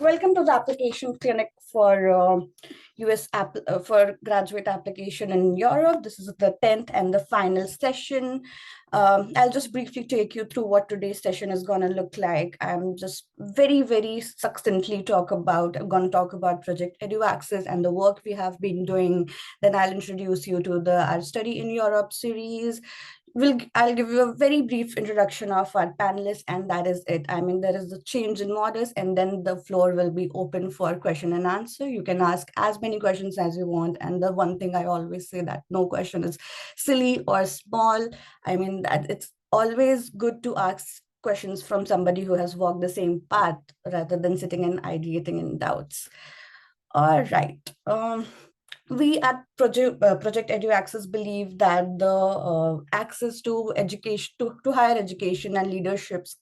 Welcome to the application clinic for for graduate application in Europe. This is the 10th and the final session. I'll just briefly take you through what today's session is going to look like. I'm just very succinctly I'm going to talk about Project EduAccess and the work we have been doing. Then I'll introduce you to our Study in Europe series. I'll give you a very brief introduction of our panelists, and that is it. I mean, there is a change in modus, and then the floor will be open for question and answer. You can ask as many questions as you want. And the one thing I always say, that no question is silly or small. I mean, that it's always good to ask questions from somebody who has walked the same path rather than sitting and ideating in doubts. All right. We at Project EduAccess believe that the access to education, to higher education and leaderships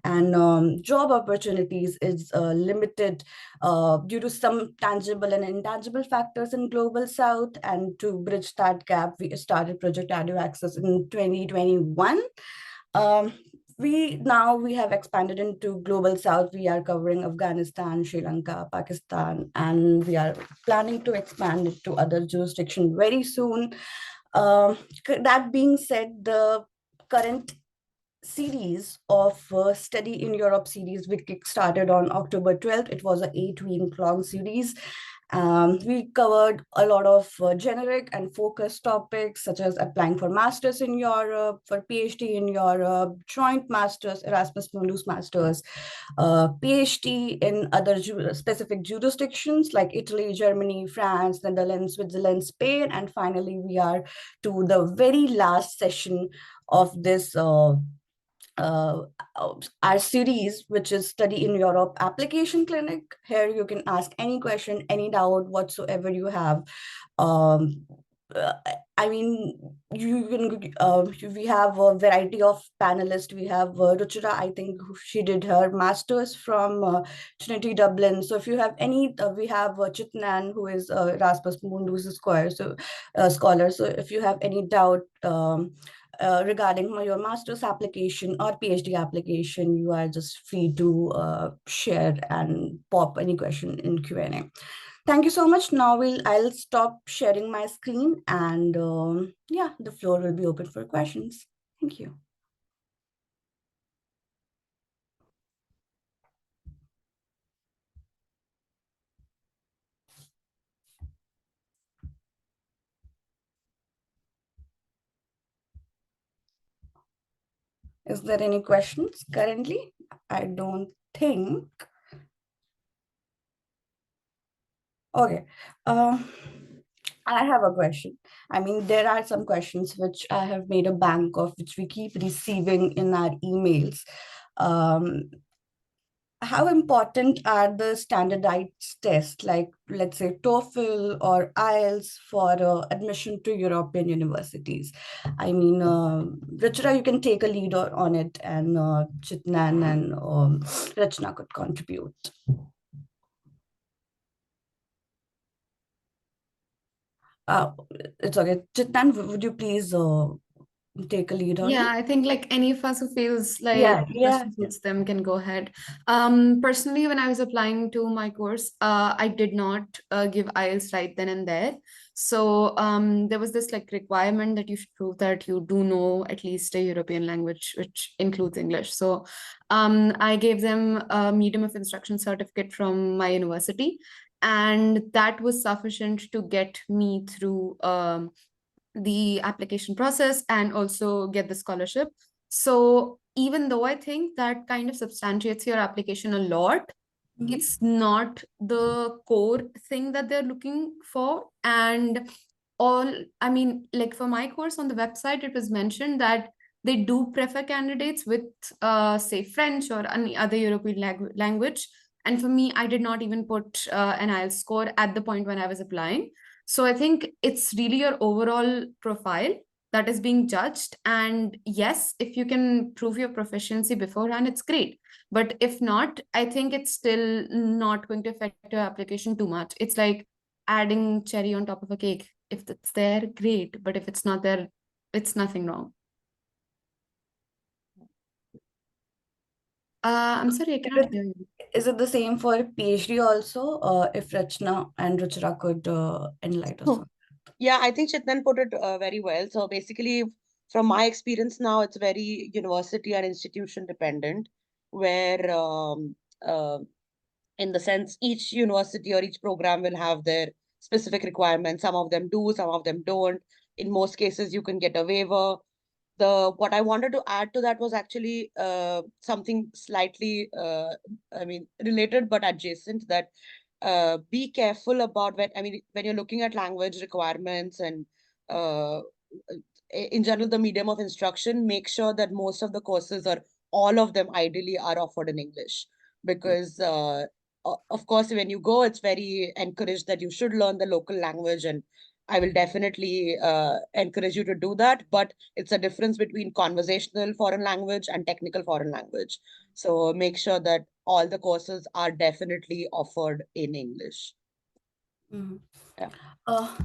and job opportunities is limited due to some tangible and intangible factors in Global South. And to bridge that gap, we started Project EduAccess in 2021. We have expanded into Global South. We are covering Afghanistan, Sri Lanka, Pakistan, and we are planning to expand it to other jurisdictions very soon. That being said, the current series of Study in Europe series we kickstarted on October 12th. It was an 8-week long series. We covered a lot of generic and focused topics such as applying for masters in Europe, for PhD in Europe, joint masters, Erasmus Mundus masters, PhD in other specific jurisdictions like Italy, Germany, France, Netherlands, Switzerland, Spain, and finally we are to the very last session of this our series, which is Study in Europe Application Clinic. Here you can ask any question, any doubt whatsoever you have. I mean, we have a variety of panelists. We have Ruchira, I think she did her master's from Trinity Dublin. So if you have any, we have Chitnain, who is Erasmus Mundus scholar. So if you have any doubt regarding your master's application or PhD application, you are just free to share and pop any question in Q&A. Thank you so much. Now I'll stop sharing my screen, and yeah, the floor will be open for questions. Thank you. Is there any questions currently? I don't think. Okay. I have a question. I mean, there are some questions which I have made a bank of, which we keep receiving in our emails. How important are the standardized tests, like let's say TOEFL or IELTS, for admission to European universities? I mean, Ruchira, you can take a lead on it, and Chitnain and Rachana could contribute. It's okay. Chitnain, would you please take a lead on Yeah, it? I think like any of us who feels like question suits them can go ahead. Personally, when I was applying to my course, I did not give IELTS right then and there. So there was this like requirement that you should prove that you do know at least a European language, which includes English. So I gave them a medium of instruction certificate from my university, and that was sufficient to get me through the application process and also get the scholarship. So even though I think that kind of substantiates your application a lot, it's not the core thing that they're looking for. And I mean, like for my course on the website, it was mentioned that they do prefer candidates with, say, French or any other European language. And for me, I did not even put an IELTS score at the point when I was applying. So I think it's really your overall profile that is being judged. And yes, if you can prove your proficiency beforehand, it's great. But if not, I think it's still not going to affect your application too much. It's like adding cherry on top of a cake. If it's there, great. But if it's not there, it's nothing wrong. I'm sorry, I cannot hear you. Is it the same for PhD also? If Rachana and Ruchira could enlighten us on. Yeah, I think Chitnain put it very well. So basically, from my experience now, it's very university and institution dependent, where in the sense each university or each program will have their specific requirements. Some of them do, some of them don't. In most cases, you can get a waiver. What I wanted to add to that was actually something slightly, related but adjacent. That be careful about when you're looking at language requirements and uh, in general the medium of instruction. Make sure that most of the courses or all of them ideally are offered in English, because of course when you go, it's very encouraged that you should learn the local language, and I will definitely encourage you to do that. But it's a difference between conversational foreign language and technical foreign language. So make sure that all the courses are definitely offered in English. Mm-hmm. Yeah.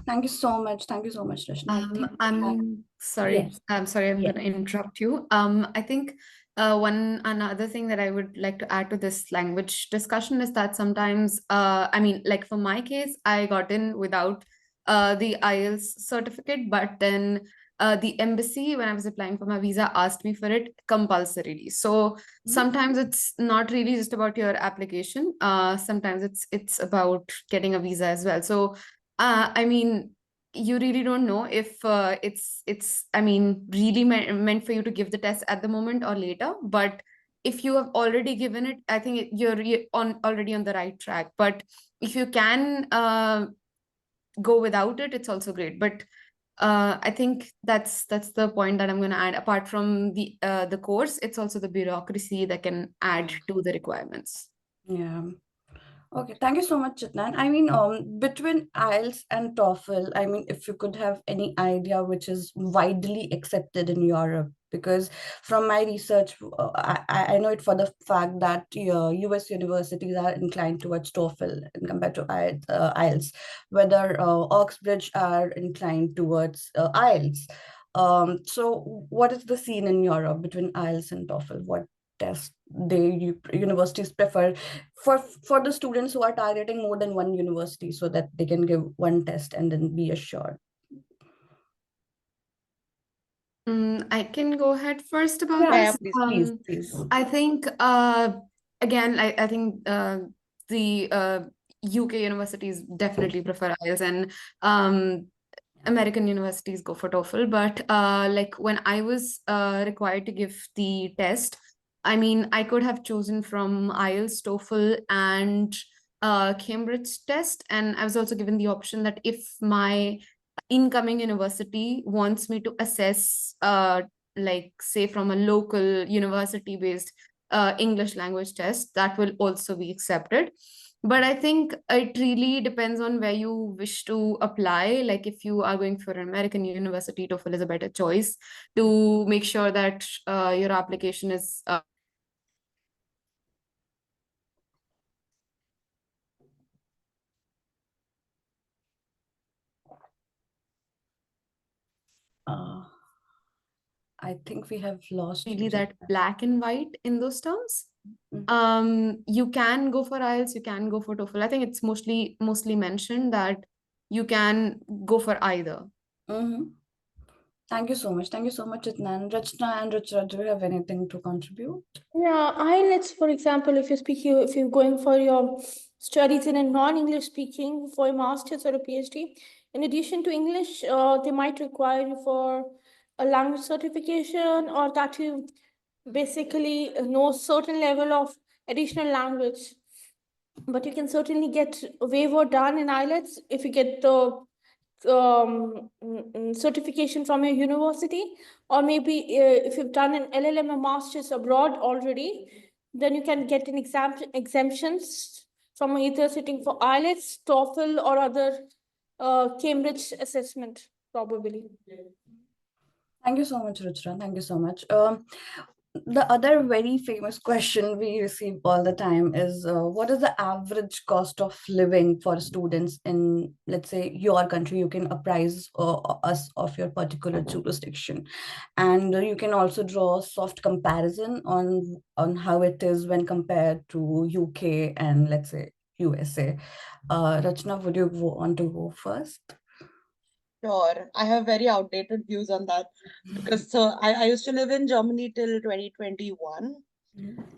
Thank you so much. Thank you so much, Rachana. I think I'm sorry. yes. I'm sorry. I'm Yes. going to interrupt you. I think another thing that I would like to add to this language discussion is that sometimes, like for my case, I got in without the IELTS certificate, but then the embassy, when I was applying for my visa, asked me for it compulsorily. So sometimes it's not really just about your application. Sometimes it's about getting a visa as well. So you really don't know if it's really meant for you to give the test at the moment or later. But if you have already given it, I think you're already on the right track. But if you can go without it, it's also great. But I think that's the point that I'm going to add. Apart from the course, it's also the bureaucracy that can add to the requirements. Yeah. Okay, thank you so much, Chitnain. Between IELTS and TOEFL, if you could have any idea which is widely accepted in Europe, because from my research, I know it for the fact that US universities are inclined towards TOEFL and compared to IELTS, whether Oxbridge are inclined towards IELTS. So what is the scene in Europe between IELTS and TOEFL? What test universities prefer for the students who are targeting more than one university, so that they can give one test and then be assured? I can go ahead first about Yeah, this. please. I think again, I think the UK universities definitely prefer IELTS, and American universities go for TOEFL. But like when I was required to give the test, I could have chosen from IELTS, TOEFL, and Cambridge test. And I was also given the option that if my incoming university wants me to assess, like say from a local university based English language test, that will also be accepted. But I think it really depends on where you wish to apply. Like if you are going for an American university, TOEFL is a better choice to make sure that your application is I think we have lost really that black and white in those terms. You can go for IELTS, you can go for TOEFL. I think it's mostly mentioned that you can go for either. Thank you so much. Thank you so much, Chitnain. Rachana and Ruchira, do you have anything to contribute? Yeah, IELTS, for example, if you're going for your studies in a non-English speaking for a master's or a PhD, in addition to English, they might require you for a language certification, or that you basically know certain level of additional language. But you can certainly get a waiver done in IELTS if you get the certification from your university, or maybe if you've done an LLM or master's abroad already, then you can get an exemptions from either sitting for IELTS, TOEFL, or other Cambridge assessment, probably. Thank you so much, Ruchira. Thank you so much. the other very famous question we receive all the time is what is the average cost of living for students in, let's say, your country? You can apprise us of your particular jurisdiction, and you can also draw a soft comparison on how it is when compared to UK and, let's say, USA. Rachana, would you want to go first? Sure. I have very outdated views on that because I used to live in Germany till 2021.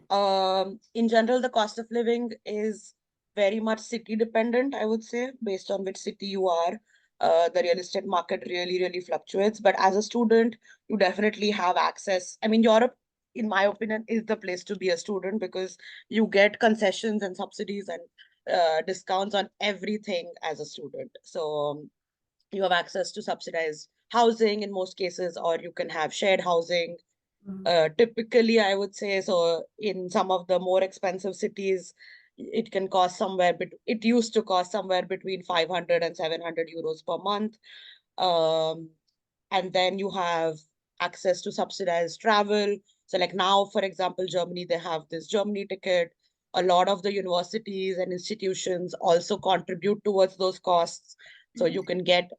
In general, the cost of living is very much city dependent, I would say, based on which city you are. The real estate market really, really fluctuates. But as a student, you definitely have access. I mean, Europe, in my opinion, is the place to be a student because you get concessions and subsidies and discounts on everything as a student. So you have access to subsidized housing in most cases, or you can have shared housing. Typically, I would say, so in some of the more expensive cities, it can cost it used to cost somewhere between 500 and 700 euros per month. And then you have access to subsidized travel. So like now, for example, Germany, they have this Germany ticket. A lot of the universities and institutions also contribute towards those costs. So you can get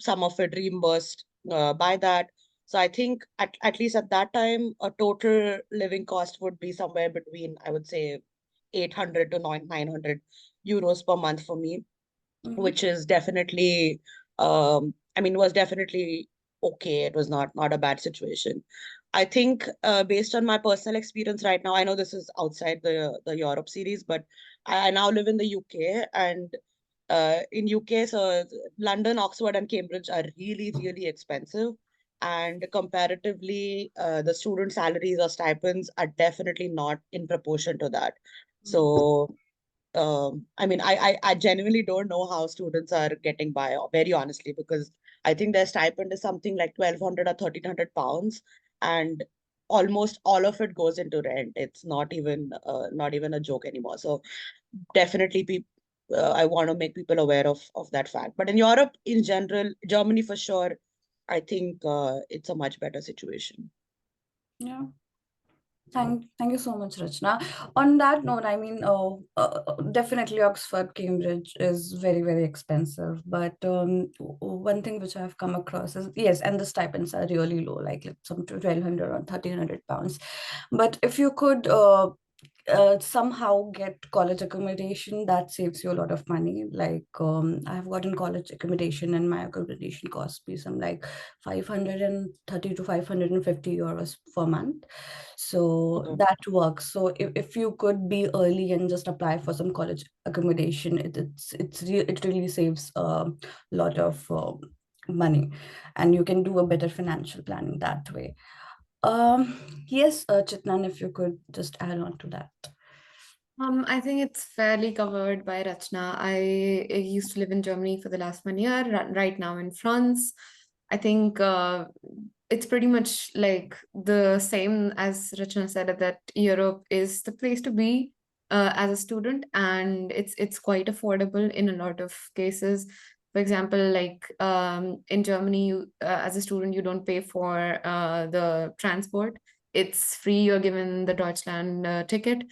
some of it reimbursed by that. So I think at least at that time, a total living cost would be somewhere between, I would say, 800 to 900 euros per month for me, which is definitely, I mean, was definitely okay. It was not a bad situation. I think based on my personal experience right now, I know this is outside the Europe series, but I now live in the UK, and in UK, so London, Oxford, and Cambridge are really, really expensive. And comparatively, the student salaries or stipends are definitely not in proportion to that. So, I mean, I genuinely don't know how students are getting by, very honestly, because I think their stipend is something like 1,200 or 1,300 pounds, and almost all of it goes into rent. It's not even a joke anymore. So definitely I want to make people aware of that fact. But in Europe in general, Germany for sure, I think it's a much better situation. Yeah. Thank you so much, Rachana. On that note, I mean, definitely Oxford, Cambridge is very, very expensive. But one thing which I've come across is, yes, and the stipends are really low, like some 1,200 or 1,300 pounds. But if you could somehow get college accommodation, that saves you a lot of money. Like I have gotten college accommodation, and my accommodation costs me some like 530 to 550 euros per month. So that works. So if you could be early and just apply for some college accommodation, it really saves a lot of money, and you can do a better financial planning that way. Yes, Chitnan, if you could just add on to that. I think it's fairly covered by Rachna. I used to live in Germany for the last 1 year, right now in France. I think it's pretty much like the same as Rachna said, that Europe is the place to be as a student, and it's quite affordable in a lot of cases. For example, like in Germany, as a student, you don't pay for the transport. It's free. You're given the Deutschland ticket.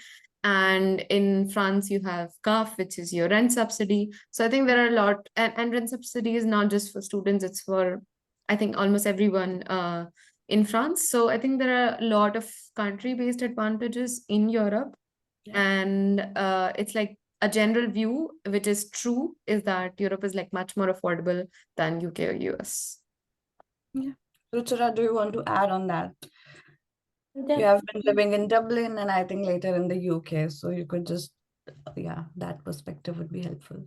And in France, you have CAF, which is your rent subsidy. So I think there are a lot, and rent subsidy is not just for students, it's for, I think, almost everyone in France. So I think there are a lot of country-based advantages in Europe. And it's like a general view, which is true, is that Europe is like much more affordable than UK or US. Yeah. Ruchira, do you want to add on that? You have been living in Dublin and I think later in the UK, so you could just, yeah, that perspective would be helpful.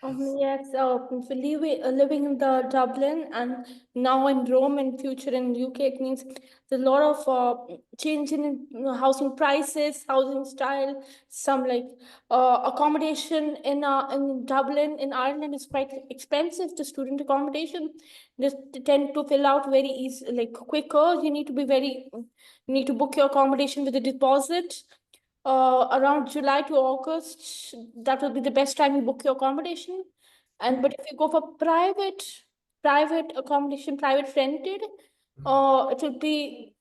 Yes, living in the Dublin and now in Rome and future in UK, it means there's a lot of change in housing prices, housing style. Some like accommodation in Dublin in Ireland is quite expensive. The student accommodation just tend to fill out very easy, like quicker. You need to book your accommodation with a deposit. Around July to August, that will be the best time you book your accommodation. But if you go for private accommodation, private rented, it will be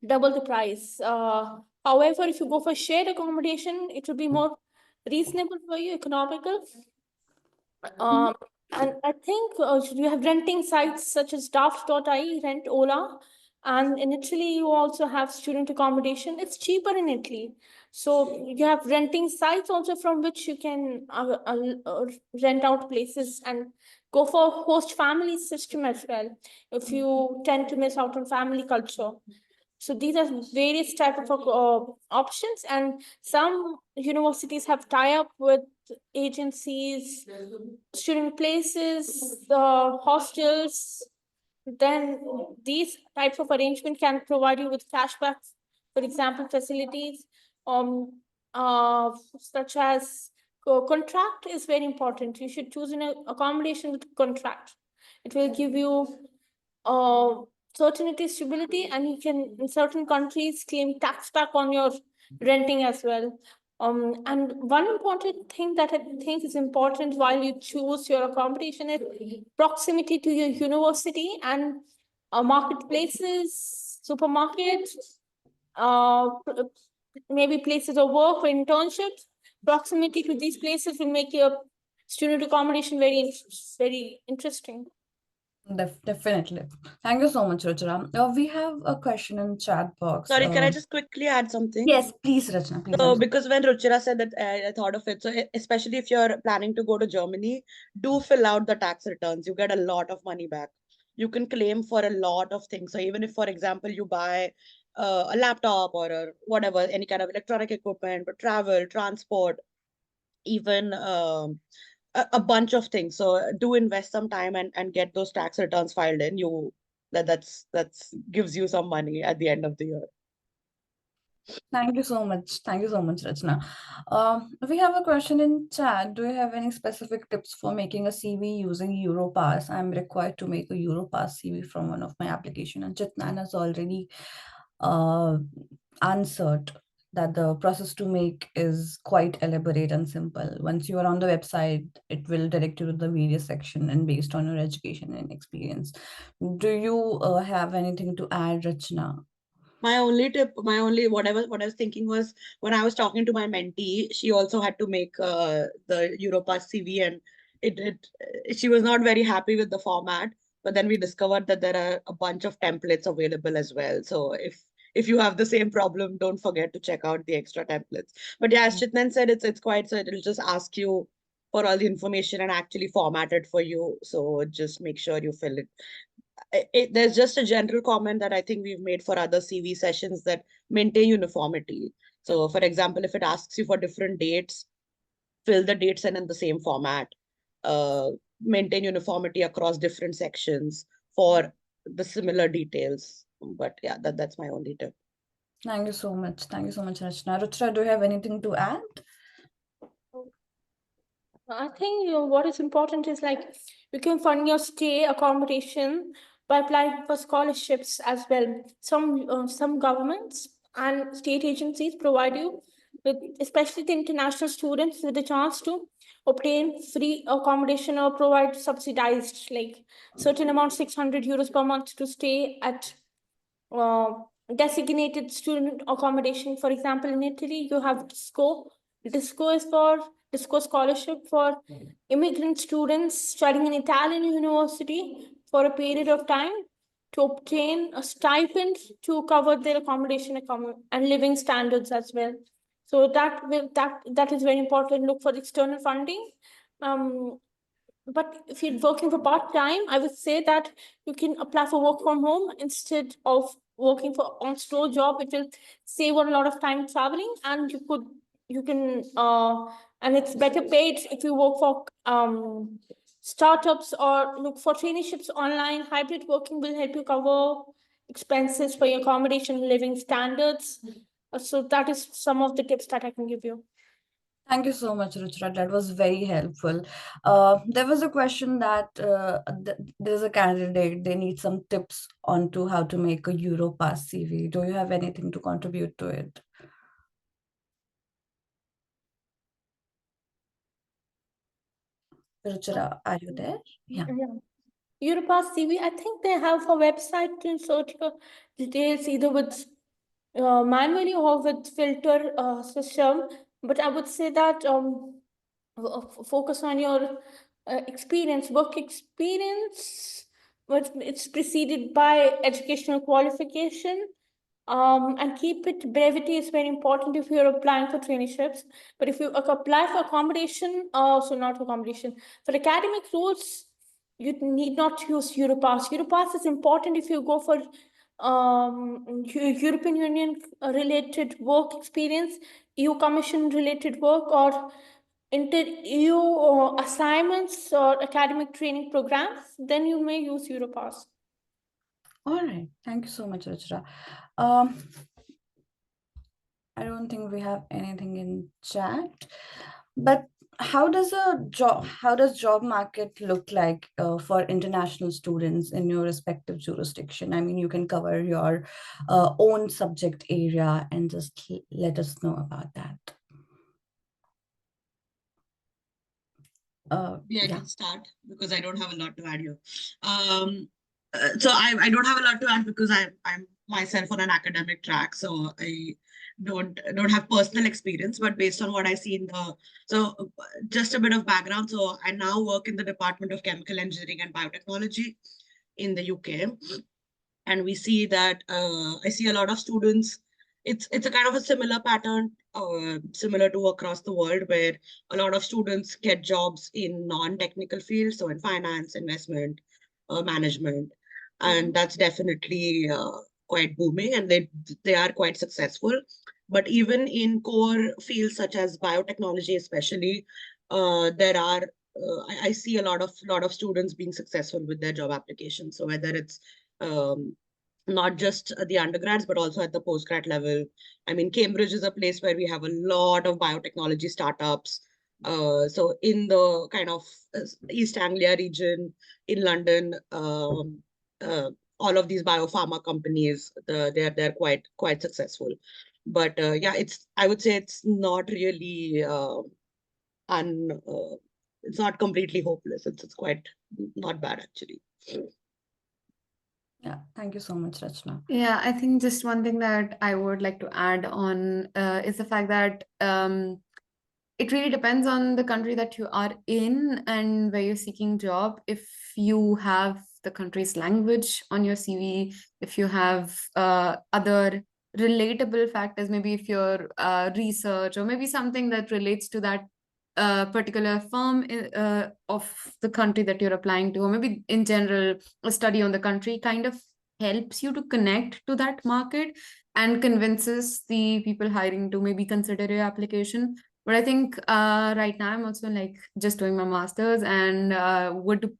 double the price. However, if you go for shared accommodation, it will be more reasonable for you, economical. And I think you have renting sites such as daft.ie, Rent Ola, and in Italy you also have student accommodation. It's cheaper in Italy. So you have renting sites also from which you can rent out places and go for host family system as well if you tend to miss out on family culture. So these are various type of options, and some universities have tie-up with agencies, student places, hostels. Then these types of arrangement can provide you with cashbacks, for example, facilities, such as contract is very important. You should choose an accommodation with contract. It will give you certainty, stability, and you can, in certain countries, claim tax back on your renting as well. And one important thing that I think is important while you choose your accommodation is proximity to your university and marketplaces, supermarkets, maybe places of work or internships. Proximity to these places will make your student accommodation very interesting. Definitely. Thank you so much, Ruchira. We have a question in chat box. Sorry, can I just quickly add something? Yes, please, Rachana. Please. So, because when Ruchira said that, I thought of it. So, especially if you're planning to go to Germany, do fill out the tax returns. You get a lot of money back. You can claim for a lot of things. So, even if, for example, you buy a laptop or whatever, any kind of electronic equipment, but travel, transport, even a bunch of things. So, do invest some time and get those tax returns filed in. That's gives you some money at the end of the year. Thank you so much. Thank you so much, Rachana. We have a question in chat. Do you have any specific tips for making a CV using Europass? I'm required to make a Europass CV from one of my application, and Chitnain has already answered that the process to make is quite elaborate and simple. Once you are on the website, it will direct you to the various section and based on your education and experience. Do you have anything to add, Rachana? My only tip, what I was thinking was when I was talking to my mentee, she also had to make the Europass CV, and she was not very happy with the format. But then we discovered that there are a bunch of templates available as well. So if you have the same problem, don't forget to check out the extra templates. But yeah, as Chitnain said, it's quite, so it'll just ask you for all the information and actually format it for you. So just make sure you fill it. There's just a general comment that I think we've made for other CV sessions, that maintain uniformity. So for example, if it asks you for different dates, fill the dates in the same format. Maintain uniformity across different sections for the similar details. But yeah, that's my only tip. Thank you so much. Thank you so much, Rachana. Ruchira, do you have anything to add? I think what is important is like you can fund your stay accommodation by applying for scholarships as well. Some governments and state agencies provide you with, especially the international students, with the chance to obtain free accommodation or provide subsidized, like certain amount, 600 euros per month to stay at designated student accommodation. For example, in Italy, you have DISCO. DISCO is for DISCO scholarship for immigrant students studying in Italian university for a period of time to obtain a stipend to cover their accommodation and living standards as well. So that is very important. Look for external funding. But if you're working for part-time, I would say that you can apply for work from home instead of working for on-store job. It will save a lot of time traveling, and and it's better paid if you work for startups or look for traineeships online. Hybrid working will help you cover expenses for your accommodation, living standards. So that is some of the tips that I can give you. Thank you so much, Ruchira. That was very helpful. There was a question that there's a candidate, they need some tips on to how to make a Europass CV. Do you have anything to contribute to it? Ruchira, are you there? Yeah. Europass CV, I think they have a website to search for details either with manually or with filter system, but I would say that focus on your experience, work experience, but it's preceded by educational qualification. And keep it, brevity is very important if you're applying for traineeships. But if you apply for accommodation, so not for accommodation, for academic roles, you need not use Europass. Europass is important if you go for European Union related work experience, EU Commission related work, or inter-EU assignments or academic training programs, then you may use Europass. All right, thank you so much, Ruchira. I don't think we have anything in chat, but how does job market look like for international students in your respective jurisdiction? I mean, you can cover your own subject area and just let us know about that. I can start because I don't have a lot to add here. So I don't have a lot to add because I'm myself on an academic track, so I don't have personal experience, but based on what I see in just a bit of background. So I now work in the Department of Chemical Engineering and Biotechnology in the UK, and we see that I see a lot of students. It's a kind of a similar pattern, similar to across the world, where a lot of students get jobs in non-technical fields, so in finance, investment, management, and that's definitely quite booming, and they are quite successful. But even in core fields such as biotechnology, especially, there are I see a lot of students being successful with their job applications. So whether it's not just the undergrads, but also at the postgrad level. I mean, Cambridge is a place where we have a lot of biotechnology startups. So in the kind of East Anglia region, in London, all of these biopharma companies, they're quite successful. But yeah, I would say it's not really it's not completely hopeless. It's quite not bad actually. Yeah, thank you so much, Rachana. Yeah, I think just one thing that I would like to add on is the fact that it really depends on the country that you are in and where you're seeking job. If you have the country's language on your CV, if you have other relatable factors, maybe if your research or maybe something that relates to that particular firm of the country that you're applying to, or maybe in general, a study on the country kind of helps you to connect to that market and convinces the people hiring to maybe consider your application. But I think right now I'm also like just doing my master's and would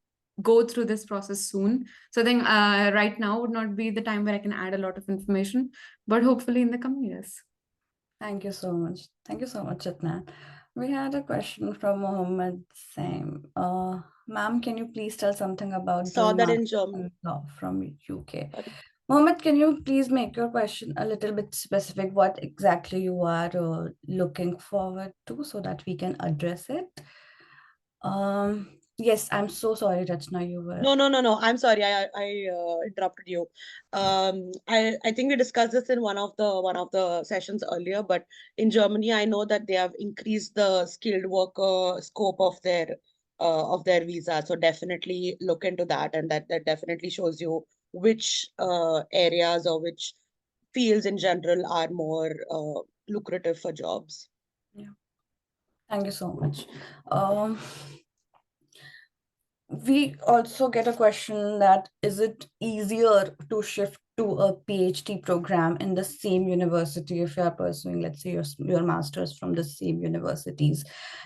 go through this process soon. So I think right now would not be the time where I can add a lot of information, but hopefully in the coming years. Thank you so much. Thank you so much, Chitnain. We had a question from Mohammed Sam. Ma'am, can you please tell something about Saw that in Germany law from UK? Mohammed, can you please make your question a little bit specific? What exactly you are looking forward to so that we can address it? Yes, I'm so sorry, Rachana, you were. No. I'm sorry, I interrupted you. I think we discussed this in one of the sessions earlier, but in Germany, I know that they have increased the skilled worker scope of their visa. So definitely look into that, and that definitely shows you which areas or which fields in general are more lucrative for jobs. Yeah. Thank you so much. We also get a question that is it easier to shift to a PhD program in the same university if you are pursuing, let's say, your master's from the same universities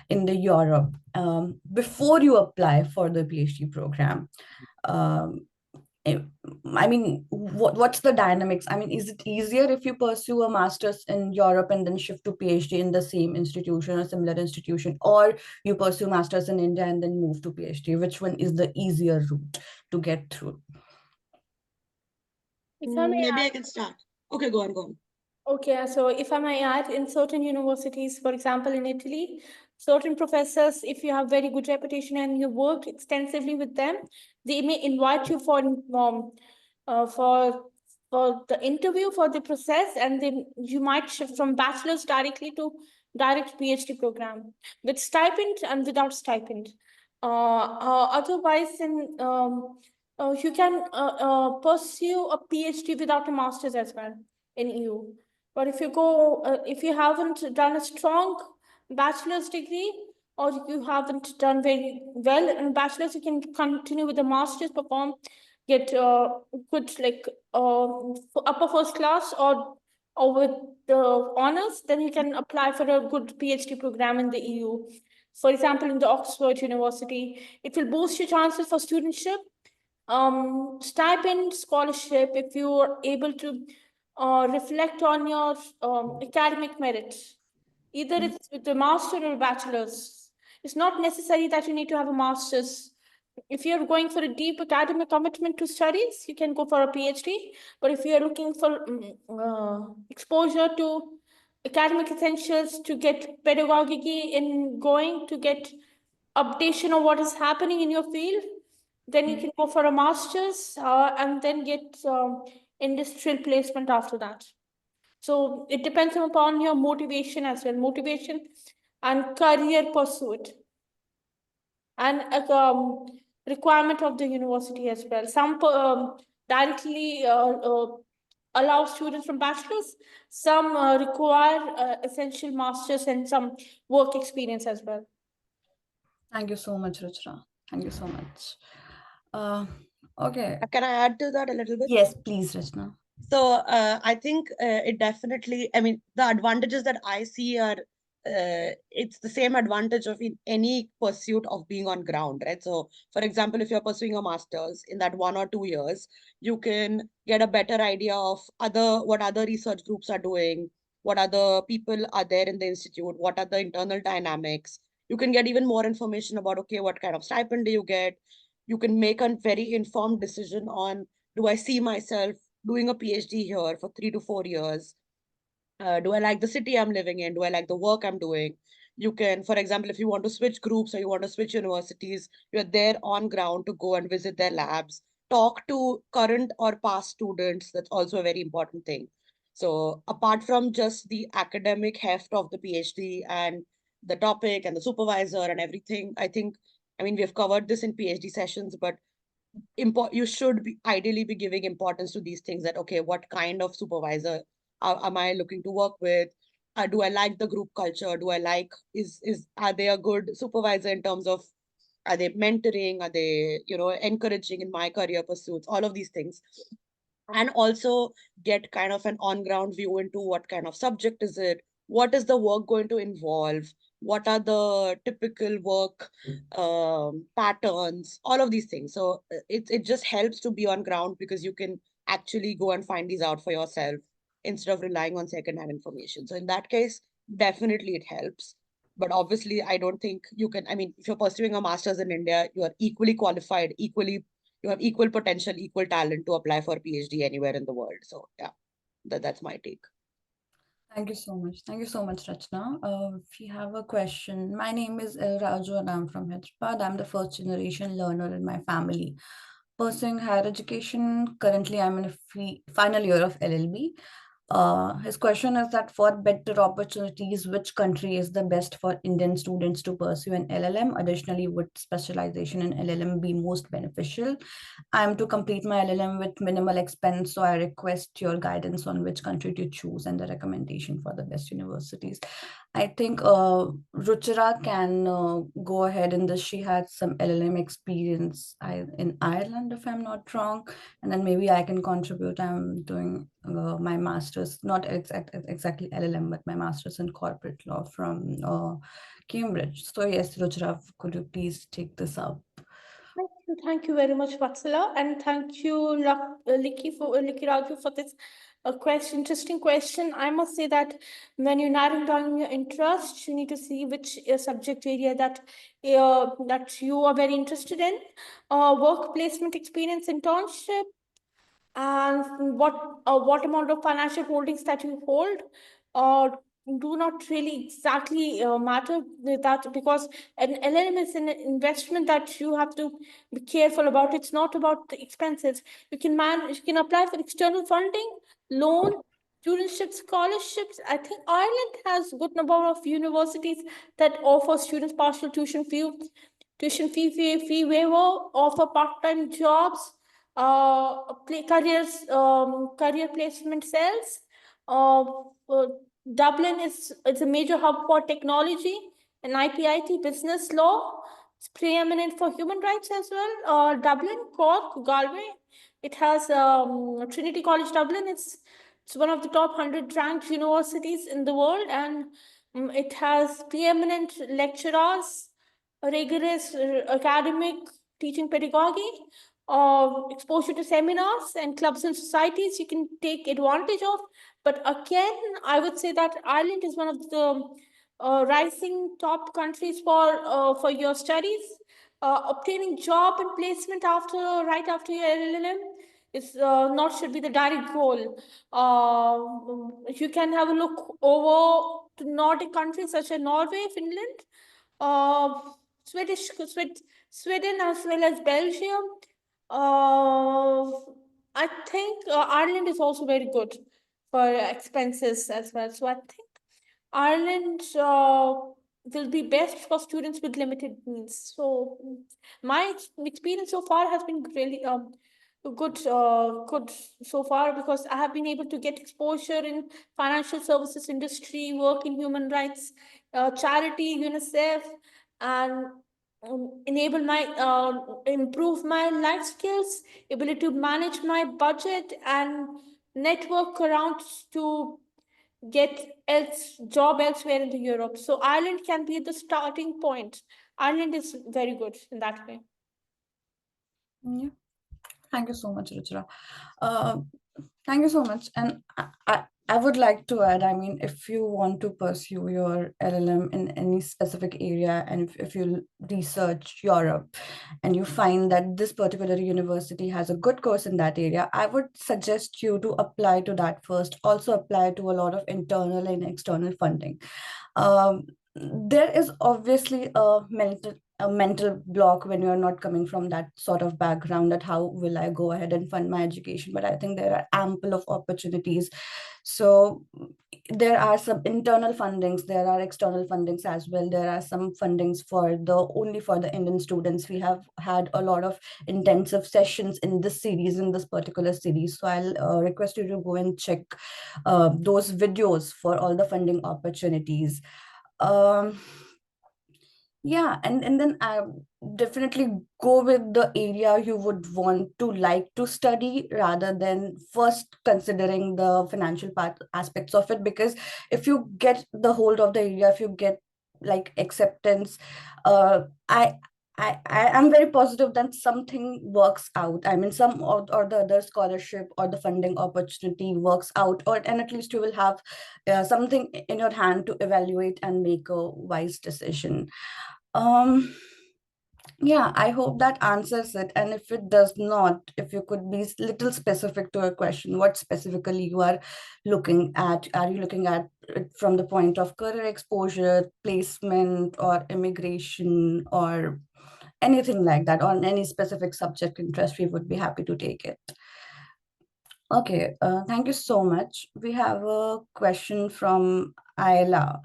in the Europe before you apply for the PhD program? I mean, what's the dynamics? I mean, is it easier if you pursue a master's in Europe and then shift to PhD in the same institution or similar institution, or you pursue master's in India and then move to PhD? Which one is the easier route to get through? Maybe I can start. Okay, go on. Okay, so if I may add, in certain universities, for example, in Italy, certain professors, if you have very good reputation and you worked extensively with them, they may invite you for the interview, for the process, and then you might shift from bachelor's directly to direct PhD program with stipend and without stipend. Otherwise, you can pursue a PhD without a master's as well in EU. But if you haven't done a strong bachelor's degree, or you haven't done very well in bachelor's, you can continue with the master's, get good upper first class or with the honors, then you can apply for a good PhD program in the EU. For example, in the Oxford University, it will boost your chances for studentship, stipend, scholarship, if you are able to reflect on your academic merits. Either it's with a master or a bachelor's. It's not necessary that you need to have a master's. If you're going for a deep academic commitment to studies, you can go for a PhD. But if you're looking for exposure to academic essentials, to get pedagogy to get updation of what is happening in your field, then you can go for a master's and then get industrial placement after that. So it depends upon your motivation as well, motivation and career pursuit, and requirement of the university as well. Some directly allow students from bachelor's, some require essential master's and some work experience as well. Thank you so much, Ruchira. Thank you so much. Okay. Can I add to that a little bit? Yes, please, Rachana. So I think it definitely, I mean, the advantages that I see are, it's the same advantage of in any pursuit of being on ground, right? So for example, if you're pursuing a master's, in that 1 or 2 years, you can get a better idea of what other research groups are doing, what other people are there in the institute, what are the internal dynamics. You can get even more information about, okay, what kind of stipend do you get? You can make a very informed decision on, do I see myself doing a PhD here for 3 to 4 years? Do I like the city I'm living in? Do I like the work I'm doing? You can, for example, if you want to switch groups or you want to switch universities, you're there on ground to go and visit their labs, talk to current or past students. That's also a very important thing. So apart from just the academic heft of the PhD and the topic and the supervisor and everything, I think, I mean, we've covered this in PhD sessions, but you should be ideally be giving importance to these things, that okay, what kind of supervisor am I looking to work with? Do I like the group culture? Do I like, are they a good supervisor in terms of, are they mentoring, are they, you know, encouraging in my career pursuits, all of these things. And also get kind of an on-ground view into what kind of subject is it, what is the work going to involve, what are the typical work patterns, all of these things. So it just helps to be on ground, because you can actually go and find these out for yourself instead of relying on second-hand information. So in that case, definitely it helps. But obviously, I don't think you can, I mean, if you're pursuing a master's in India, you are equally qualified, you have equal potential, equal talent to apply for PhD anywhere in the world. So yeah, that's my take. Thank you so much. Thank you so much, Rachana. If you have a question, my name is Raju and I'm from Hyderabad. I'm the first generation learner in my family. Pursuing higher education, currently I'm in a final year of LLB. His question is that for better opportunities, which country is the best for Indian students to pursue an LLM? Additionally, would specialization in LLM be most beneficial? I'm to complete my LLM with minimal expense, so I request your guidance on which country to choose and the recommendation for the best universities. I think Ruchira can go ahead in this. She had some LLM experience in Ireland, if I'm not wrong, and then maybe I can contribute. I'm doing my master's, not exactly LLM, but my master's in corporate law from Cambridge. So yes, Ruchira, could you please take this up? Thank you very much, Vatsala, and thank you, Likki Raju, for this interesting question. I must say that when you're narrowing down your interest, you need to see which subject area that you are very interested in, work placement experience, internship, and what amount of financial holdings that you hold, do not really exactly matter with that, because an LLM is an investment that you have to be careful about. It's not about the expenses. You can apply for external funding, loan, studentships, scholarships. I think Ireland has a good number of universities that offer students partial tuition fee waiver, offer part-time jobs, career placement cells. Uh, uh, Dublin is a major hub for technology and IPIT business law. It's preeminent for human rights as well. Dublin, Cork, Galway. It has Trinity College Dublin. It's one of the top 100 ranked universities in the world, and it has preeminent lecturers, rigorous academic teaching pedagogy, exposure to seminars and clubs and societies you can take advantage of. But again, I would say that Ireland is one of the rising top countries for your studies. Obtaining job and placement right after your LLM is not should be the direct goal. You can have a look over to Nordic countries such as Norway, Finland, uh, Sweden, as well as Belgium. I think Ireland is also very good for expenses as well. So I think Ireland will be best for students with limited means. So my experience so far has been really good so far, because I have been able to get exposure in financial services industry, work in human rights, charity, UNICEF, and improve my life skills, ability to manage my budget, and network around to get job elsewhere in the Europe. So Ireland can be the starting point. Ireland is very good in that way. Yeah. Thank you so much, Ruchira. Thank you so much. And I would like to add, I mean, if you want to pursue your LLM in any specific area, and if you research Europe and you find that this particular university has a good course in that area, I would suggest you to apply to that first. Also apply to a lot of internal and external funding. There is obviously a mental block when you're not coming from that sort of background, that how will I go ahead and fund my education. But I think there are ample of opportunities. So there are some internal fundings, there are external fundings as well. There are some fundings for only for the Indian students. We have had a lot of intensive sessions in this particular series. So I'll request you to go and check those videos for all the funding opportunities. Yeah, and then definitely go with the area you would want to like to study, rather than first considering the financial part aspects of it. Because if you get the hold of the area, if you get like acceptance, I am very positive that something works out. I mean, some or the other scholarship or the funding opportunity works out, and at least you will have something in your hand to evaluate and make a wise decision. Yeah, I hope that answers it. And if it does not, if you could be little specific to a question, what specifically you are looking at? Are you looking at it from the point of career exposure, placement, or immigration, or anything like that, on any specific subject interest? We would be happy to take it. Okay, thank you so much. We have a question from Ayla.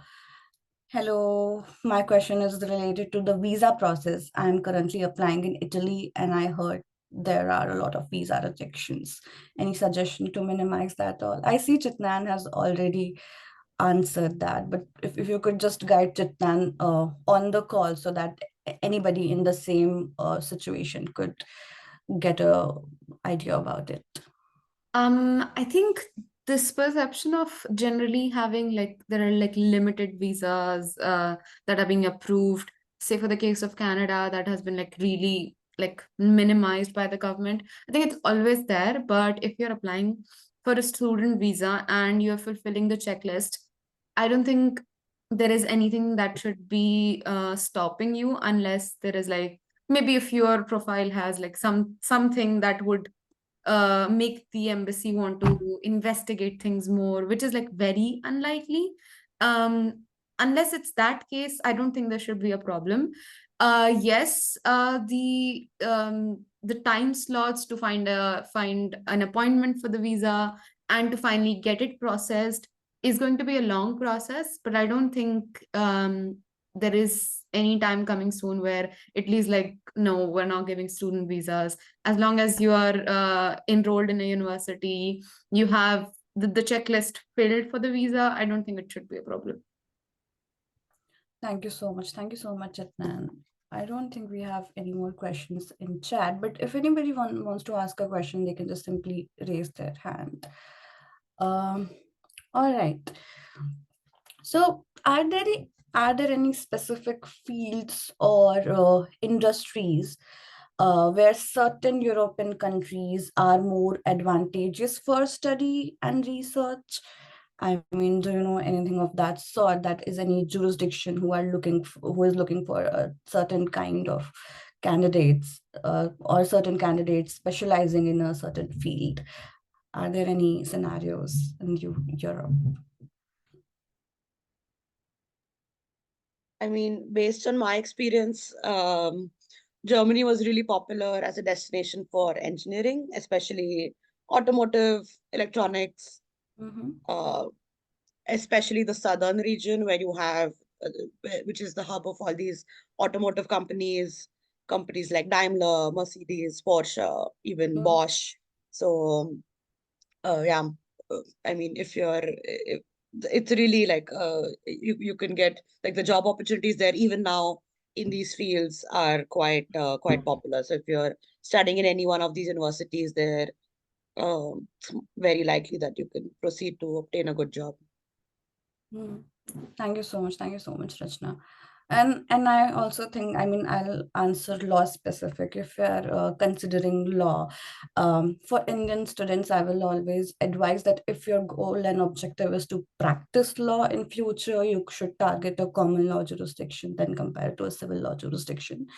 Hello, my question is related to the visa process. I'm currently applying in Italy, and I heard there are a lot of visa rejections. Any suggestion to minimize that all? I see Chitnain has already answered that, but if you could just guide Chitnain on the call, so that anybody in the same situation could get a idea about it. I think this perception of generally having there are limited visas that are being approved, say for the case of Canada, that has been really minimized by the government. I think it's always there, but if you're applying for a student visa and you're fulfilling the checklist, I don't think there is anything that should be stopping you, unless there is maybe if your profile has something that would make the embassy want to investigate things more, which is very unlikely. Unless it's that case, I don't think there should be a problem. Yes, the time slots to find an appointment for the visa and to finally get it processed is going to be a long process, but I don't think there is any time coming soon where Italy's like, no, we're not giving student visas. As long as you are enrolled in a university, you have the checklist filled for the visa, I don't think it should be a problem. Thank you so much. Thank you so much, Chitnain. I don't think we have any more questions in chat, but if anybody wants to ask a question, they can just simply raise their hand. All right. So are there any specific fields or industries where certain European countries are more advantageous for study and research? I mean, do you know anything of that sort? That is any jurisdiction who is looking for a certain kind of candidates or certain candidates specializing in a certain field? Are there any scenarios in Europe? I mean, based on my experience, Germany was really popular as a destination for engineering, especially automotive, electronics, especially the southern region where you have, which is the hub of all these automotive companies like Daimler, Mercedes, Porsche, even Bosch. So, yeah, I mean, it's really like you can get like the job opportunities there even now in these fields are quite popular. So if you're studying in any one of these universities, they're very likely that you can proceed to obtain a good job. Thank you so much. Thank you so much, Rachana. And I also think, I mean, I'll answer law specific. If you're considering law, for Indian students, I will always advise that if your goal and objective is to practice law in future, you should target a common law jurisdiction than compared to a civil law jurisdiction.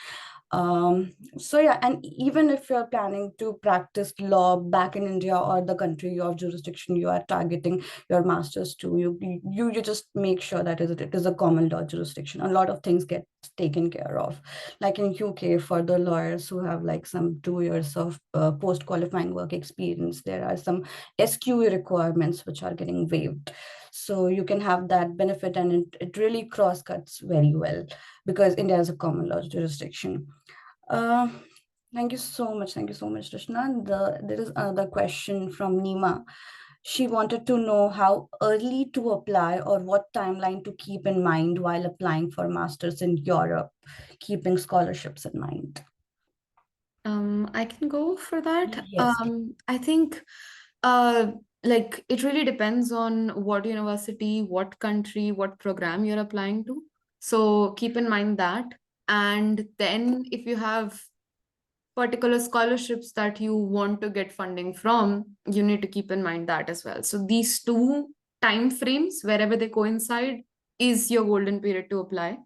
So yeah, and even if you're planning to practice law back in India or the country of jurisdiction you are targeting your master's to, you just make sure that it is a common law jurisdiction. A lot of things get taken care of. Like in UK, for the lawyers who have like some 2 years of post-qualifying work experience, there are some SQE requirements which are getting waived. So you can have that benefit, and it really cross-cuts very well because India is a common law jurisdiction. Thank you so much. Thank you so much, Rachana. There is another question from Nima. She wanted to know how early to apply or what timeline to keep in mind while applying for masters in Europe, keeping scholarships in mind. I can go for that. Yes. I think like it really depends on what university, what country, what program you're applying to. So keep in mind that. And then if you have particular scholarships that you want to get funding from, you need to keep in mind that as well. So these two time frames, wherever they coincide, is your golden period to apply.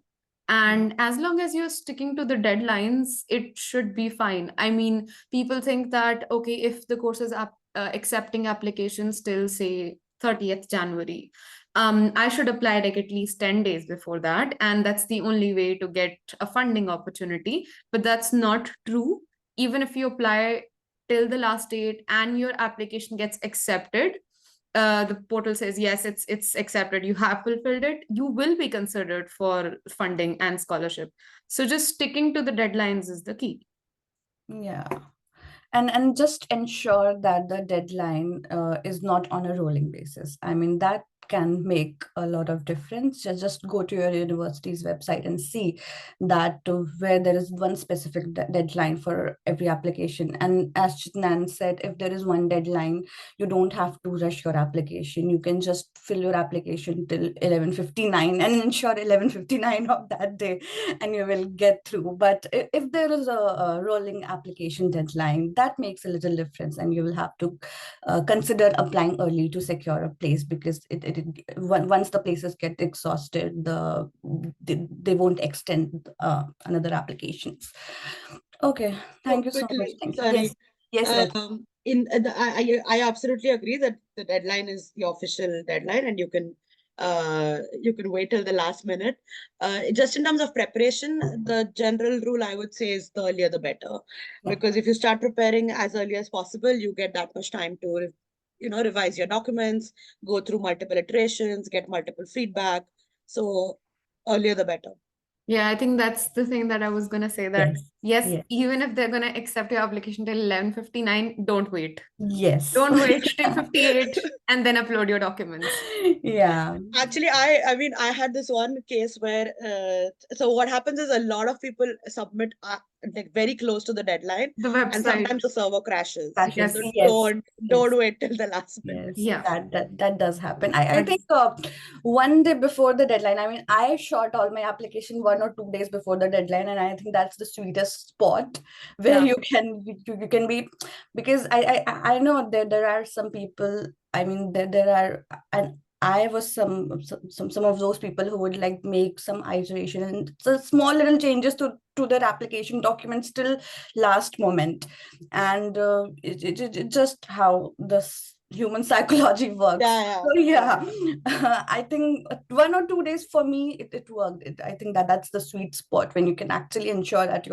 And as long as you're sticking to the deadlines, it should be fine. I mean, people think that, okay, if the course is accepting applications till, say, 30th January, I should apply like at least 10 days before that. And that's the only way to get a funding opportunity. But that's not true. Even if you apply till the last date and your application gets accepted, the portal says, yes, it's accepted, you have fulfilled it, you will be considered for funding and scholarship. So just sticking to the deadlines is the key. Yeah. And just ensure that the deadline is not on a rolling basis. I mean, that can make a lot of difference. Just go to your university's website and see that where there is one specific deadline for every application. And as Chitnain said, if there is one deadline, you don't have to rush your application. You can just fill your application till 11:59 and ensure 11:59 of that day, and you will get through. But if there is a rolling application deadline, that makes a little difference, and you will have to consider applying early to secure a place, because once the places get exhausted, they won't extend another applications. Okay, thank you so much. Thank you. Yes. I absolutely agree that the deadline is the official deadline, and you can you can wait till the last minute. Just in terms of preparation, the general rule I would say is the earlier the better. Because if you start preparing as early as possible, you get that much time to revise your documents, go through multiple iterations, get multiple feedback. So earlier the better. Yeah, I think that's the thing that I was gonna say, that yes, even if they're gonna accept your application till 11:59, don't wait. Don't wait till 58 and then upload your documents. Yeah. Actually, I had this one case where, so what happens is a lot of people submit like very close to the deadline, The website. and sometimes the server crashes. Yes. So don't wait till the last minute. Yeah, that does happen. I think one day before the deadline, I mean, I shot all my application 1 or 2 days before the deadline, and I think that's the sweetest spot where you can be, because I know there are some people, I mean, there are, and I was some of those people who would like make some iteration and so small little changes to their application documents till last moment, and it just how this human psychology works. I think 1 or 2 days for me it worked. I think that's the sweet spot when you can actually ensure that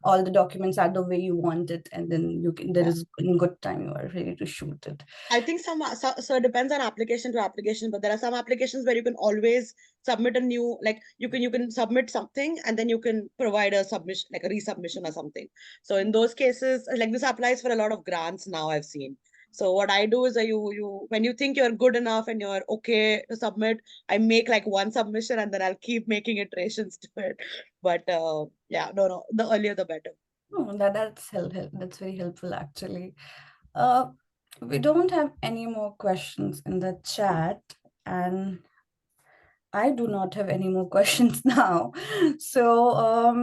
all the documents are the way you want it, and then there is in good time you are ready to shoot it. I think so it depends on application to application, but there are some applications where you can always submit a new, like you can submit something and then you can provide a submission, like a resubmission or something. So in those cases, like this applies for a lot of grants now, I've seen. So what I do is you when you think you're good enough and you're okay to submit, I make like one submission and then I'll keep making iterations to it. But no, the earlier the better. Oh, that's that's very helpful actually. We don't have any more questions in the chat, and I do not have any more questions now. So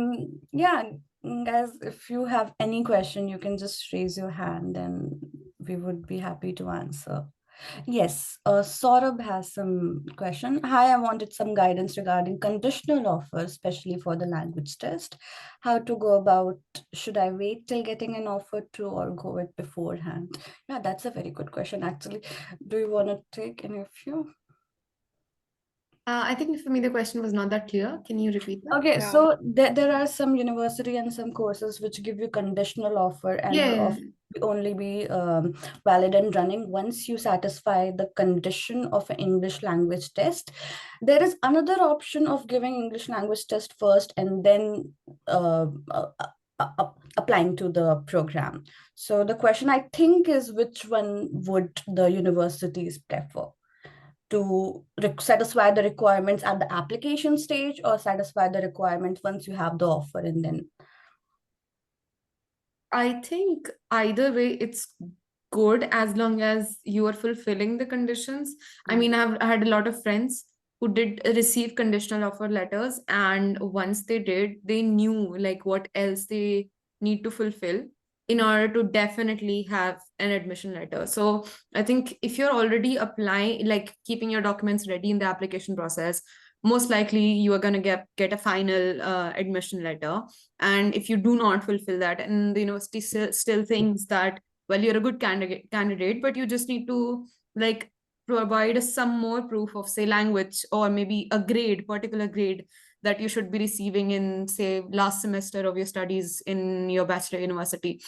yeah, guys, if you have any question, you can just raise your hand and we would be happy to answer. Yes, Saurabh has some question. Hi, I wanted some guidance regarding conditional offer, especially for the language test. How to go about, should I wait till getting an offer to or go it beforehand? Yeah, that's a very good question, actually. Do you want to take any of you? I think for me, the question was not that clear. Can you repeat that? Okay, so there are some university and some courses which give you conditional offer, and the offer will only be valid and running once you satisfy the condition of an English language test. There is another option of giving English language test first and then applying to the program. So the question I think is, which one would the universities prefer? To satisfy the requirements at the application stage or satisfy the requirements once you have the offer and then? I think either way it's good as long as you are fulfilling the conditions. I mean, I had a lot of friends who did receive conditional offer letters, and once they did, they knew like what else they need to fulfill in order to definitely have an admission letter. So I think if you're already applying, like keeping your documents ready in the application process, most likely you are going to get a final admission letter. And if you do not fulfill that and the university still thinks that, well, you're a good candidate, but you just need to like provide some more proof of, say, language or maybe a particular grade that you should be receiving in, say, last semester of your studies in your bachelor university.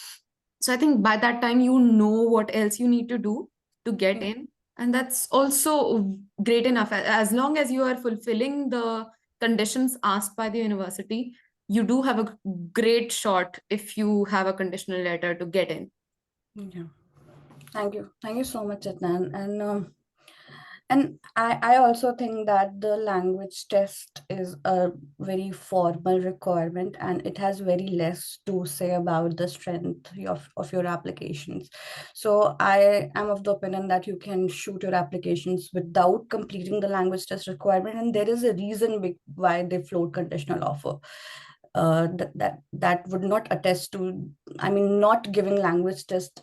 So I think by that time, you know what else you need to do to get in. And that's also great enough. As long as you are fulfilling the conditions asked by the university, you do have a great shot if you have a conditional letter to get in. Yeah. Thank you. Thank you so much, Chitnain. And I also think that the language test is a very formal requirement, and it has very less to say about the strength of your applications. So I am of the opinion that you can shoot your applications without completing the language test requirement, and there is a reason why they float conditional offer. That would not attest to, I mean, not giving language test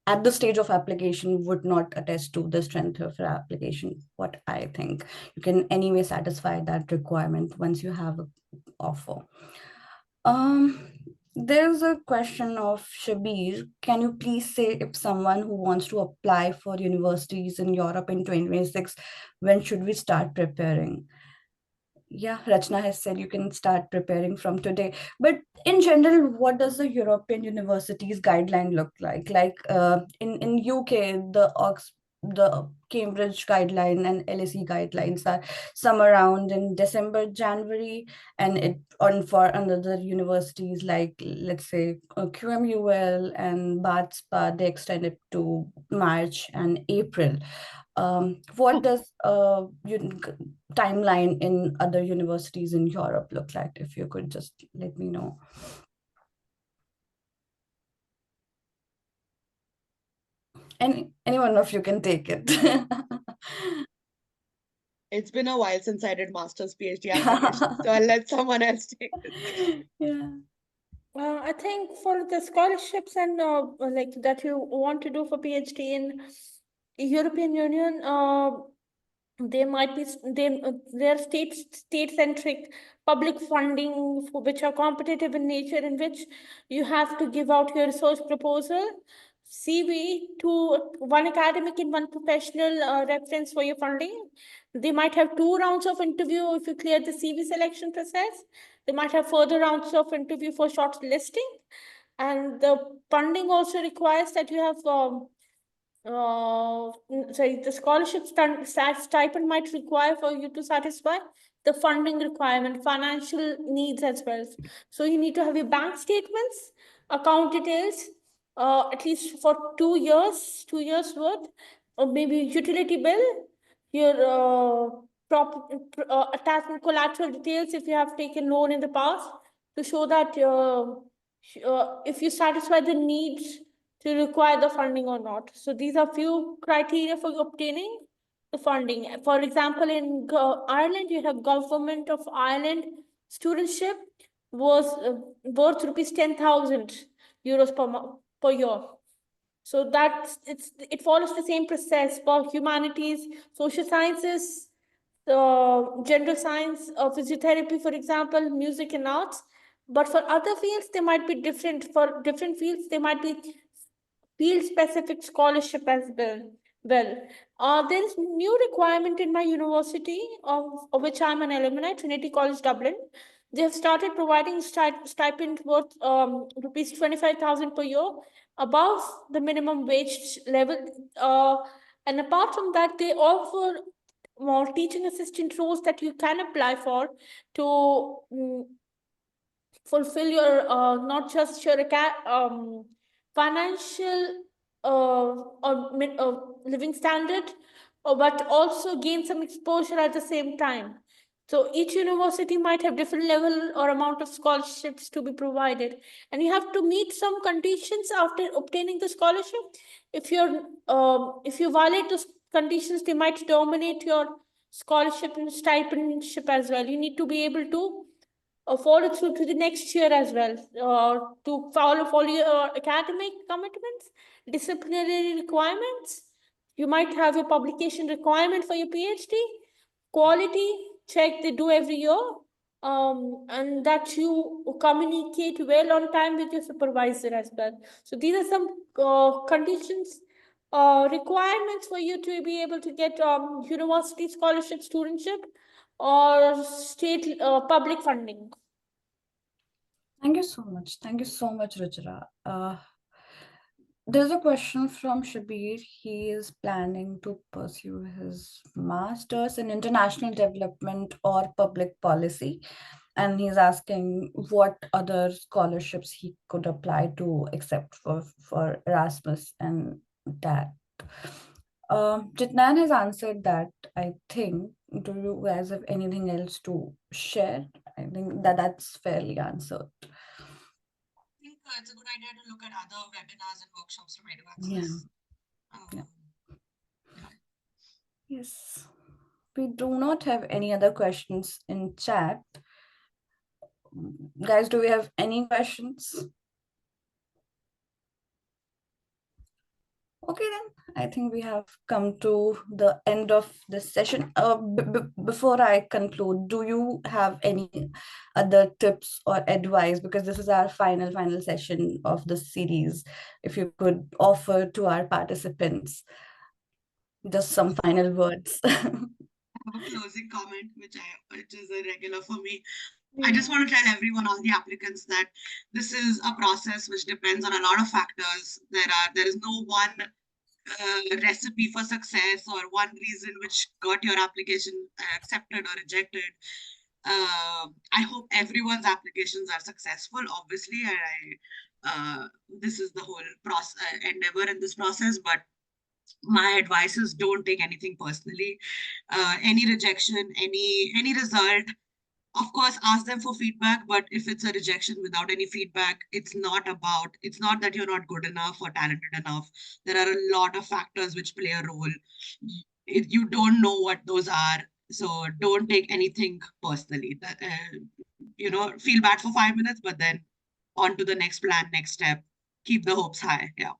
at the stage of application would not attest to the strength of your application. What I think, you can anyway satisfy that requirement once you have an offer. There's a question of Shabir. Can you please say if someone who wants to apply for universities in Europe in 2026, when should we start preparing? Yeah, Rachana has said you can start preparing from today. But in general, what does the European universities guideline look like? Like in UK, the Cambridge guideline and LSE guidelines are some around in December, January, and it on for another universities like let's say QMUL and BATSPA, they extend it to March and April. What does timeline in other universities in Europe look like? If you could just let me know. Any one of you can take it. It's been a while since I did master's PhD application, so I'll let someone else take it. Yeah. I think for the scholarships and like that you want to do for PhD in European Union, they might be they're state centric public funding for which are competitive in nature, in which you have to give out your research proposal, CV to one academic and one professional reference for your funding. They might have 2 rounds of interview if you clear the CV selection process. They might have further rounds of interview for shortlisting, and the funding also requires that you have the scholarship stipend might require for you to satisfy the funding requirement, financial needs as well. So you need to have your bank statements, account details, at least for 2 years worth, or maybe utility bill, your attachment collateral details if you have taken loan in the past, to show that if you satisfy the needs to require the funding or not. So these are few criteria for obtaining the funding. For example, in Ireland, you have Government of Ireland studentship was worth rupees 10,000 euros per year. So it follows the same process for humanities, social sciences, general science, physiotherapy, for example, music and arts. But for other fields, they might be different. For different fields, they might be field-specific scholarship as well. There is new requirement in my university, of which I'm an alumni, Trinity College Dublin. They have started providing stipend worth rupees 25,000 per year, above the minimum wage level. And apart from that, they offer more teaching assistant roles that you can apply for to fulfill your not just your financial living standard, but also gain some exposure at the same time. So each university might have different level or amount of scholarships to be provided, and you have to meet some conditions after obtaining the scholarship. If you violate those conditions, they might terminate your scholarship and stipendship as well. You need to be able to follow through to the next year as well, to follow your academic commitments, disciplinary requirements. You might have a publication requirement for your PhD, quality check they do every year, and that you communicate well on time with your supervisor as well. So these are some conditions, requirements for you to be able to get university scholarship, studentship, or state public funding. Thank you so much. Thank you so much, Ruchira. There's a question from Shabir. He is planning to pursue his master's in international development or public policy. And he's asking what other scholarships he could apply to, except for Erasmus and that. Chitnain has answered that, I think. Do you guys have anything else to share? I think that's fairly answered. I think it's a good idea to look at other webinars and workshops from EduAccess. Yeah. Yes. We do not have any other questions in chat. Guys, do we have any questions? Okay. Okay, then I think we have come to the end of this session. Before I conclude, do you have any other tips or advice? Because this is our final session of the series. If you could offer to our participants just some final words. I have a closing comment, which is a regular for me. I just want to tell everyone, all the applicants, that this is a process which depends on a lot of factors. There is no one recipe for success or one reason which got your application accepted or rejected. I hope everyone's applications are successful, obviously, and this is the whole process endeavor in this process. But my advice is don't take anything personally. Any rejection, any result, of course, ask them for feedback, but if it's a rejection without any feedback, it's not that you're not good enough or talented enough. There are a lot of factors which play a role. You don't know what those are, so don't take anything personally. Feel bad for 5 minutes, but then on to the next plan, next step. Keep the hopes high. Yeah,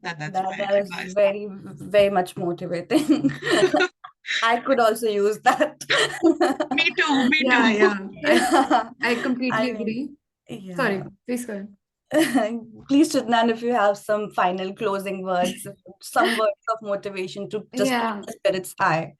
that's my That advice. is very much motivating. I could also use that. Me too. Yeah. I completely agree. Yeah. Sorry, please go ahead. Please, Chitnain, if you have some final closing words, some words of motivation to just keep the spirits high.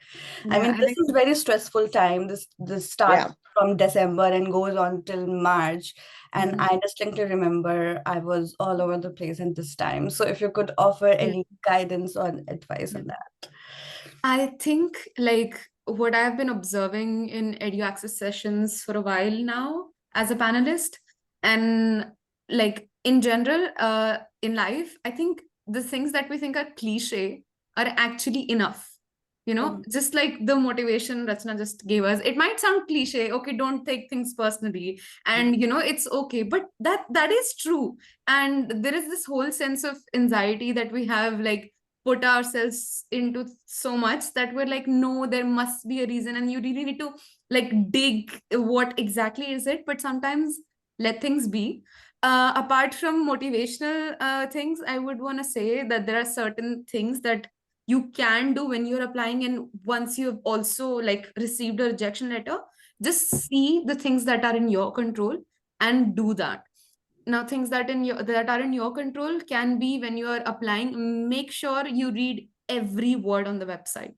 I mean, this is very stressful time. This starts from December and goes on till March. And I distinctly remember I was all over the place at this time. So if you could offer any guidance or advice on that. I think what I've been observing in EduAccess sessions for a while now as a panelist, and in general in life, I think the things that we think are cliche are actually enough. Just like the motivation Rachana just gave us, it might sound cliche. Okay, don't take things personally, and it's okay, but that is true. And there is this whole sense of anxiety that we have, put ourselves into so much that we're like, no, there must be a reason, and you really need to dig what exactly is it. But sometimes let things be. Apart from motivational things, I would want to say that there are certain things that you can do when you're applying, and once you've also received a rejection letter, just see the things that are in your control and do that. Now, things that are in your control can be, when you are applying, make sure you read every word on the website.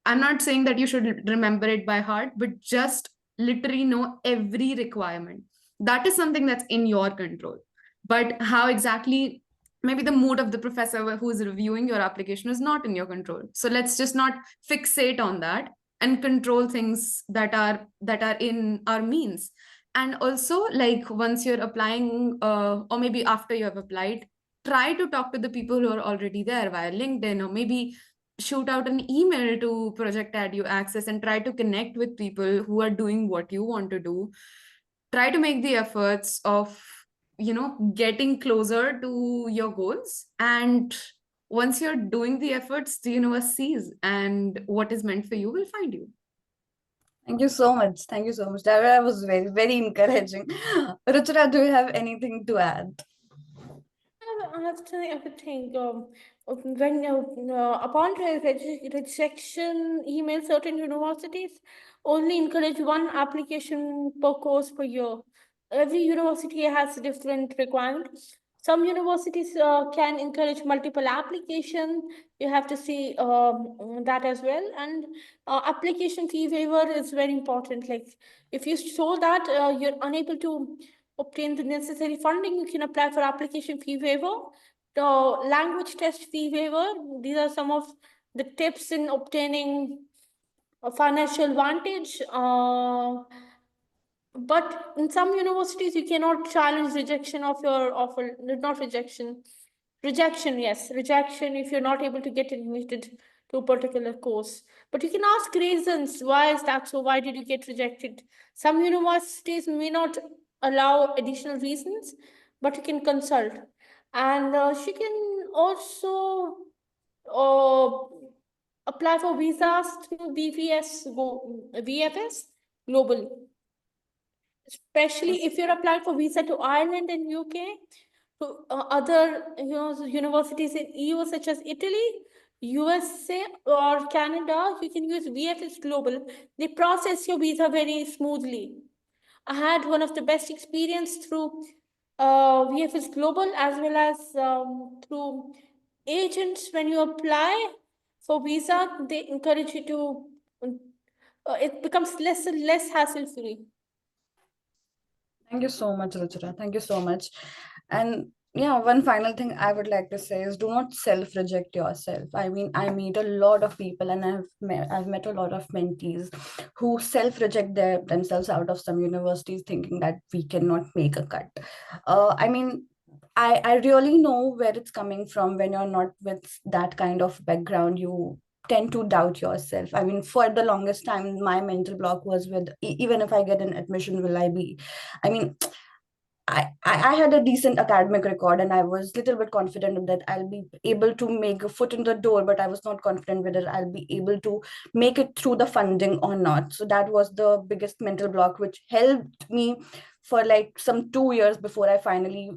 I'm not saying that you should remember it by heart, but just literally know every requirement. That is something that's in your control. But how exactly, maybe the mood of the professor who's reviewing your application is not in your control. So let's just not fixate on that and control things that are in our means. And also, once you're applying, or maybe after you have applied, try to talk to the people who are already there via LinkedIn, or maybe shoot out an email to Project EduAccess and try to connect with people who are doing what you want to do. Try to make the efforts of getting closer to your goals, and once you're doing the efforts, the universe sees, and what is meant for you will find you. Thank you so much. Thank you so much. That was very encouraging. Ruchira, do you have anything to add? I have to think. When upon rejection email, certain universities only encourage one application per course per year. Every university has different requirements. Some universities can encourage multiple application. You have to see that as well. And application fee waiver is very important. Like if you show that you're unable to obtain the necessary funding, you can apply for application fee waiver. The language test fee waiver, these are some of the tips in obtaining a financial advantage. But in some universities, you cannot challenge rejection of your offer, not rejection. Rejection, yes, rejection if you're not able to get admitted to a particular course. But you can ask reasons. Why is that so? Why did you get rejected? Some universities may not allow additional reasons, but you can consult. And she can also apply for visas through VFS globally. Especially if you're applying for visa to Ireland and UK, to other universities in EU such as Italy, USA or Canada, you can use VFS Global. They process your visa very smoothly. I had one of the best experience through VFS Global as well as through agents. When you apply for visa, they encourage you to, it becomes less and less hassle-free. Thank you so much, Ruchira. Thank you so much. And yeah, one final thing I would like to say is do not self-reject yourself. I mean, I meet a lot of people and I've met a lot of mentees who self-reject themselves out of some universities thinking that we cannot make a cut. I mean, I really know where it's coming from when you're not with that kind of background. You tend to doubt yourself. I mean, for the longest time, my mental block was with even if I get an admission, will I be? I mean, I had a decent academic record and I was a little bit confident that I'll be able to make a foot in the door, but I was not confident whether I'll be able to make it through the funding or not. So that was the biggest mental block, which helped me for like some 2 years before I finally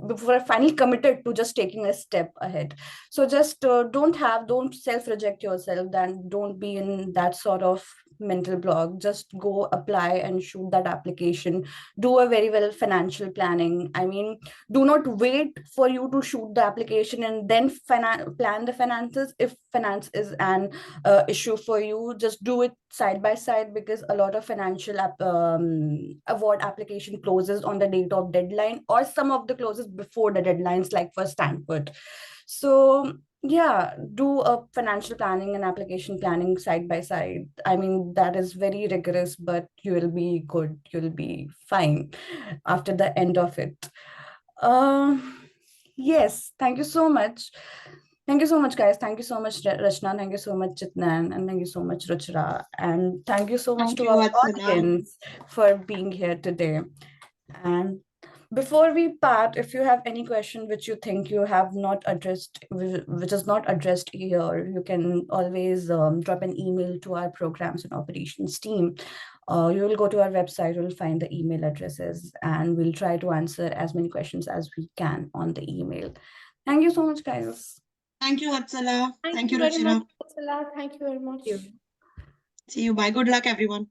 before I finally committed to just taking a step ahead. So just don't self-reject yourself, then don't be in that sort of mental block. Just go apply and shoot that application. Do a very well financial planning. I mean, do not wait for you to shoot the application and then plan the finances. If finance is an issue for you, just do it side by side, because a lot of financial award application closes on the date of deadline, or some of the closes before the deadlines, like for Stanford. So yeah, do a financial planning and application planning side by side. I mean, that is very rigorous, but you will be good. You'll be fine after the end of it. Yes, thank you so much. Thank you so much, guys. Thank you so much, Rachana. Thank you so much, Chitnain. And thank you so much, Ruchira. And thank you so much to our audience for being here today. And before we part, if you have any question which you think you have not addressed, which is not addressed here, you can always drop an email to our programs and operations team. You will go to our website, you'll find the email addresses, and we'll try to answer as many questions as we can on the email. Thank you so much, guys. Thank you, Vatsala. Thank you very much, Vatsala. Thank you very much. See you. Bye. Good luck, everyone.